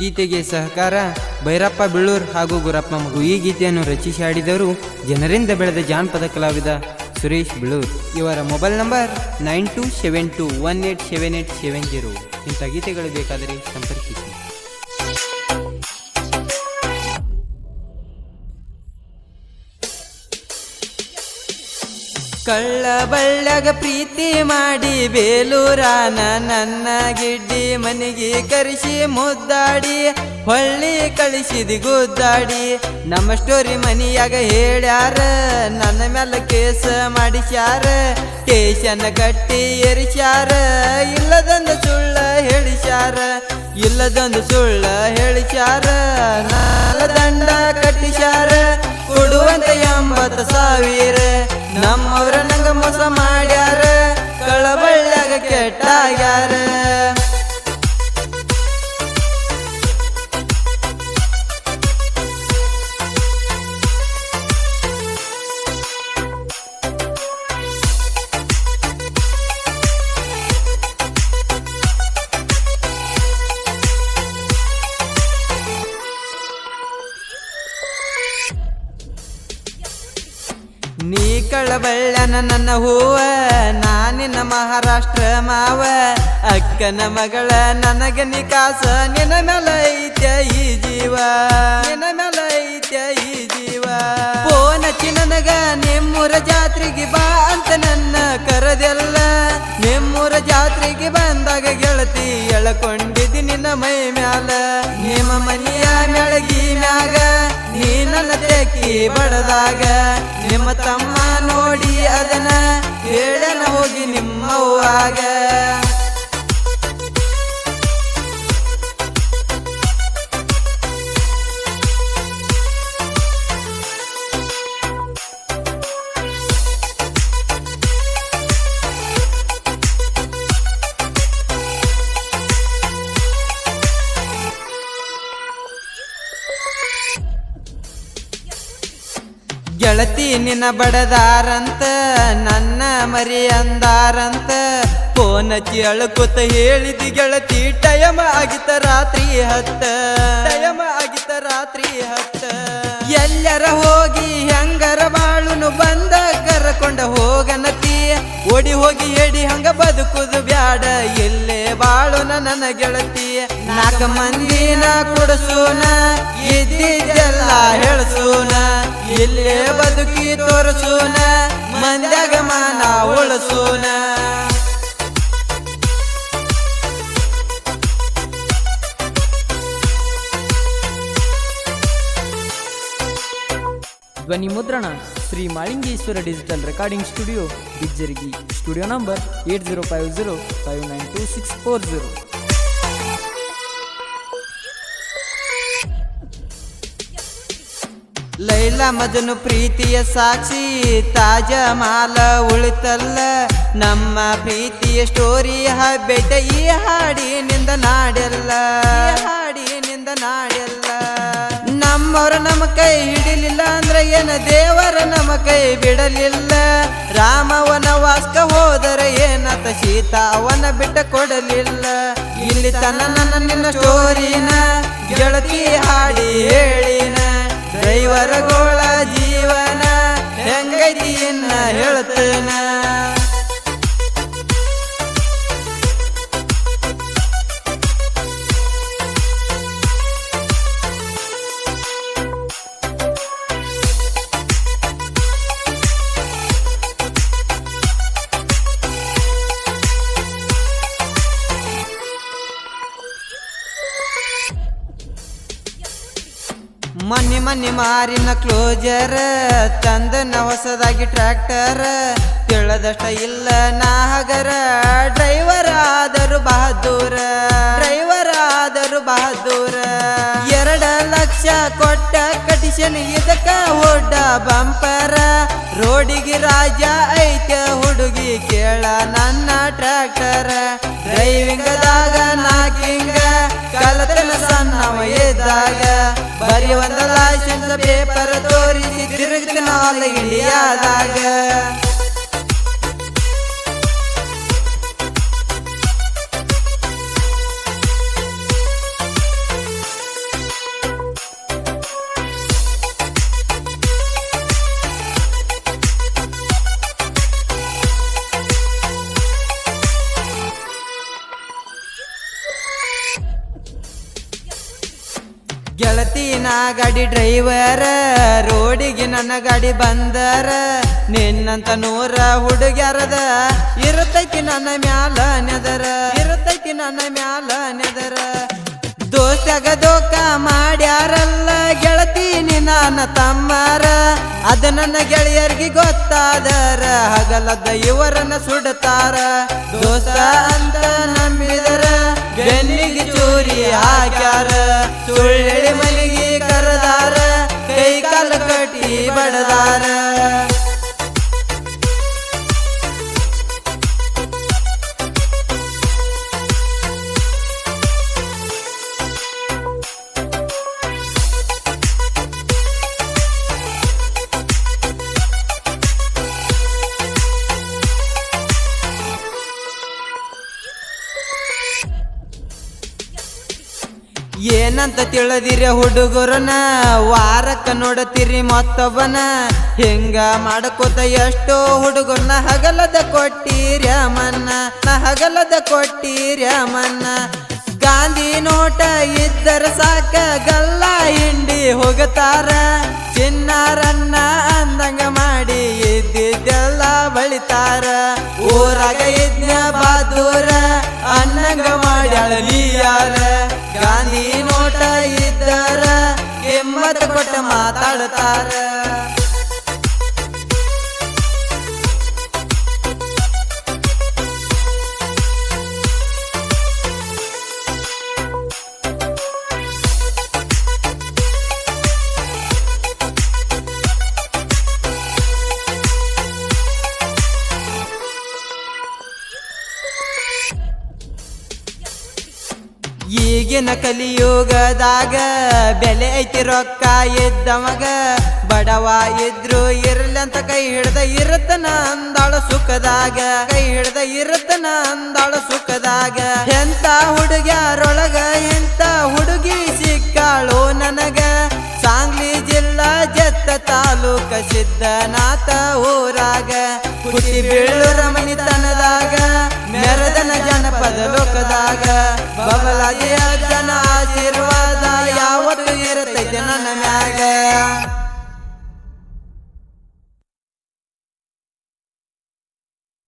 ಗೀತೆಗೆ ಸಹಕಾರ ಭೈರಪ್ಪ ಬೀಳೂರ್ ಹಾಗೂ ಗುರಪ್ಪ ಮಗು. ಈ ಗೀತೆಯನ್ನು ರಚಿಸಿ ಹಾಡಿದವರು ಜನರಿಂದ ಬೆಳೆದ ಜಾನಪದ ಕಲಾವಿದ ಸುರೇಶ್ ಬೀಳೂರ್. ಇವರ ಮೊಬೈಲ್ ನಂಬರ್ 9272187870. ಇಂಥ ಗೀತೆಗಳು ಬೇಕಾದರೆ ಸಂಪರ್ಕಿಸಿ. ಕಳ್ಳ ಬಳ್ಳಗ ಪ್ರೀತಿ ಮಾಡಿ ಬೇಲೂರಾನ ನನ್ನ ಗಿಡ್ಡಿ ಮನೆಗೆ ಕರೆಸಿ ಮುದ್ದಾಡಿ ಹೊಳ್ಳಿ ಕಳಿಸಿದಿ ಗುದ್ದಾಡಿ. ನಮ್ಮ ಸ್ಟೋರಿ ಮನಿಯಾಗ ಹೇಳ್ಯಾರ, ನನ್ನ ಮೇಲೆ ಕೇಸ ಮಾಡಿಸ್ಯಾರ, ಸ್ಟೇಷನ್ ಕಟ್ಟಿ ಎರಿಸ್ಯಾರ. ಇಲ್ಲದೊಂದು ಸುಳ್ಳ ಹೇಳಿಸ್ಯಾರ, ಇಲ್ಲದೊಂದು ಸುಳ್ಳ ಹೇಳಿಸ್ಯಾರ. ದಂಡ ಕಟ್ಟಿಸ್ಯಾರ, ಕೊಡುವಂತ 80,000. ನಮ್ಮವ್ರ ನಂಗ ಮೋಸ ಮಾಡ್ಯಾರ, ಕಳಬಳ್ಳಾಗ ಕೆಟ್ಟಾಗ್ಯಾರ. ನೀ ಕಳಬಳ್ಳನ ನನ್ನ ಹೂವ, ನಾನಿನ ಮಹಾರಾಷ್ಟ್ರ ಮಾವ. ಅಕ್ಕನ ಮಗಳ ನನಗ ನಿಕಾಸ, ನಿನ್ನ ಮೇಲೆ ಐತ್ಯ ಈ ಜೀವ, ನಿನ್ನ ಮೇಲೆ ಐತ್ಯ ಈ ಜೀವ. ಫೋನ್ ಹಚ್ಚಿ ನನಗ ನಿಮ್ಮೂರ ಜಾತ್ರೆಗೆ ಬಾ ಅಂತ ನನ್ನ ಕರದೆಲ್ಲ. ನಿಮ್ಮೂರ ಜಾತ್ರೆಗೆ ಬಂದಾಗ ಗೆಳತಿ ಎಳಕೊಂಡಿದ್ದಿ ನಿನ್ನ ಮೈ ಮ್ಯಾಲ. ನಿಮ್ಮ ಮನೆಯ ಮೆಳಗಿ ಮ್ಯಾಗ ನೀ ನನ್ನ ತೆಕ್ಕಿ ಬಡದಾಗ. ನಿಮ್ಮ ತಮ್ಮ ನೋಡಿ ಅದನ್ನ ಹೇಳನ ಹೋಗಿ ನಿಮ್ಮವ್ವಾಗ. ಗೆಳತಿ ನಿನ್ನ ಬಡದಾರಂತ, ನನ್ನ ಮರಿ ಅಂದಾರಂತ. ಫೋನ್ ಹಚ್ಚಿ ಅಳಕುತ್ತ ಹೇಳಿದಿ ಗೆಳತಿ, ಟೈಮ್ ಆಗಿತ್ತ ರಾತ್ರಿ 10, ಟೈಮ್ ಆಗಿತ್ತ ರಾತ್ರಿ 10. ಎಲ್ಲರ ಹೋಗಿ ಹೆಂಗರ ಬಾಳುನು ಬಂದ ಕರಕೊಂಡ ಹೋಗನತಿ. ಓಡಿ ಹೋಗಿ ಹೇಳಿ ಹಂಗ ಬದುಕುದು ಬ್ಯಾಡ, ಇಲ್ಲೇ ಬಾಳುನ ನನ್ನ ಗೆಳತಿ. 4 ಮಂದಿನ ಕೊಡಸೂನ, ಇದ್ದಿದ್ದೆಲ್ಲ ಹೇಳಸೂನ. ಇಲ್ಲೇ ಬದುಕಿ ತೋರಿಸೂನ, ಮಂದ್ಯಾಗ ಮಾನ ಉಳಸೂನ. ಧ್ವನಿ ಮುದ್ರಣ Shri Malingeshwara digital recording studio, Bijjaragi. Studio number 8050592640. Laila Majnu ಪ್ರೀತಿಯ ಸಾಕ್ಷಿ, ತಾಜ ಮಾಲ ಉಳಿತಲ್ಲ. ನಮ್ಮ ಪ್ರೀತಿಯ ಸ್ಟೋರಿ ಹಬ್ಬೆಟ ಈ ಹಾಡಿನಿಂದ ನಾಡೆಲ್ಲ, ಹಾಡಿನಿಂದ ನಾಡೆಲ್ಲ. ನಮ್ಮವ್ರ ನಮ್ಮ ಕೈ ಹಿಡಿಲಿಲ್ಲ ಅಂದ್ರೆ ಏನ ದೇವರ ನಮ್ಮ ಕೈ ಬಿಡಲಿಲ್ಲ. ರಾಮವನ ವಾಸ್ಕ ಹೋದರೆ ಏನತ, ಸೀತಾವನ ಬಿಟ್ಟ ಕೊಡಲಿಲ್ಲ. ಇಲ್ಲಿ ತನ ನನ್ನ ನಿನ್ನ ಸ್ಟೋರಿನ ಗೆಳತಿ ಹಾಡಿ ಹೇಳಿನ. ಡ್ರೈವರ್ಗೋಳ ಜೀವನ ಹೆಂಗೈತಿ ಇನ್ನ ಹೇಳ್ತೇನ. ಮನಿ ಮಾರಿನ ಕ್ಲೋಜರ್ ತಂದನ ಹೊಸದಾಗಿ ಟ್ರ್ಯಾಕ್ಟರ್. ತಿಳದಷ್ಟ ಇಲ್ಲ ನಾಗರ, ಡ್ರೈವರ್ ಆದರು ಬಹದ್ದೂರ, ಡ್ರೈವರ್ ಆದರು ಬಹದ್ದೂರ. 2 ಲಕ್ಷ ಕೊಟ್ಟ ಕಟಿಸನ್ ಇದಕ್ಕ ಹೊಡ್ಡ ಬಂಪರ. ರೋಡಿಗೆ ರಾಜ ಐತೆ ಹುಡುಗಿ ಕೇಳ ನನ್ನ ಟ್ರ್ಯಾಕ್ಟರ್. ಡ್ರೈವಿಂಗದಾಗ ನಾಕಿಂಗ ಕಲತನ ಸಣ್ಣವ ಇದ್ದಾಗ. ಬರೀ ಒಂದ ಲೈಸೆನ್ಸ್ ಪೇಪರ್ ತೋರಿಸಿ ತಿರುಗ್ತಿನ ಆಲ್ ಇಂಡಿಯಾದಾಗ. ಗಾಡಿ ಡ್ರೈವರ ರೋಡಿಗೆ ನನ್ನ ಗಾಡಿ ಬಂದರ ನಿನ್ನಂತ 100 ಹುಡುಗ್ಯಾರದ ಇರತೈತಿ ನನ್ನ ಮ್ಯಾಲ ನೆದರ ಇರತೈತಿ ನನ್ನ ಮ್ಯಾಲ ನೆದರ ದೋಸ್ತ್ಯಾಗ ದೋಖ ಮಾಡ್ಯಾರಲ್ಲ ಗೆಳತೀನಿ ನನ್ನ ತಮ್ಮರ ಅದ ನನ್ನ ಗೆಳೆಯರಿಗೆ ಗೊತ್ತಾದರ ಹಗಲದ ಇವರನ್ನ ಸುಡ್ತಾರ ದೋಸ್ತ ಅಂತ ನಂಬಿದರ ಬೆನ್ನಿಗೆ ಚೂರಿ ಹಾಕ್ಯಾರ ಸುಳ್ಳಿ ಮನೆಗೆ ಕರೆದಾರ ಕೈ ಕಾಲ ಕಟ್ಟಿ ಬಡದಾರ ಏನಂತ ತಿಳಿದಿರಿ ಹುಡುಗರನ ವಾರಕ್ಕ ನೋಡತಿರಿ ಮತ್ತೊಬ್ಬನ ಹಿಂಗ ಮಾಡಕೋತ ಎಷ್ಟೋ ಹುಡುಗರನ್ನ ಹಗಲದ ಕೊಟ್ಟಿರ್ಯ ಮನ್ನ ಹಗಲದ ಕೊಟ್ಟಿರ್ಯ ಮನ್ನ ಗಾಂಧಿ ನೋಟ ಇದ್ದರ ಸಾಕ ಗಲ್ಲ ಹಿಂಡಿ ಹೋಗತಾರ ಚಿನ್ನಾರನ್ನ ಅಂದಂಗ ಮಾಡಿ ಇದ್ದಿದ್ದೆಲ್ಲ ಬಳಿತಾರ ಊರಾಗ ಇದ್ನ ಬಾದೂರ ಅನ್ನಂಗ ಮಾಡ್ಯಾಳ ನೀ ಯಾರ ಗಾಂಧಿ ನೋಟ ಇದ್ದರ ಕೆಮ್ಮತ್ ಕೊಟ್ಟ ಮಾತಾಡ್ತಾರ ಈಗಿನ ಕಲಿಯುಗದಾಗ ಬೆಲೆ ಐತಿ ರೊಕ್ಕ ಇದ್ದಮಗ ಬಡವ ಇದ್ರು ಇರ್ಲಂತ ಕೈ ಹಿಡ್ದ ಇರತನ ಅಂದಾಳ ಸುಖದಾಗ ಕೈ ಹಿಡ್ದ ಇರತನ ಅಂದಾಳ ಸುಖದಾಗ ಎಂತ ಹುಡುಗ್ಯಾರೊಳಗ ಎಂತ ಹುಡುಗಿ ಸಿಕ್ಕಾಳು ನನಗ ಸಾಂಗ್ಲಿ ಜಿಲ್ಲಾ ಜತ್ತ ತಾಲೂಕ ಸಿದ್ದನಾಥ ಊರಾಗ ಹುಟ್ಟಿ ಬೀಳೂರ ಮನಿತನದಾಗ ಮೆರದನ ಜನಪದ ಲೋಕದಾಗ ಬಬಲಾದಿಯ ಜನ ಆಶೀರ್ವಾದ ಯಾವತ್ತು ಇರತೈತೆ ನನ್ನ ಮ್ಯಾಗ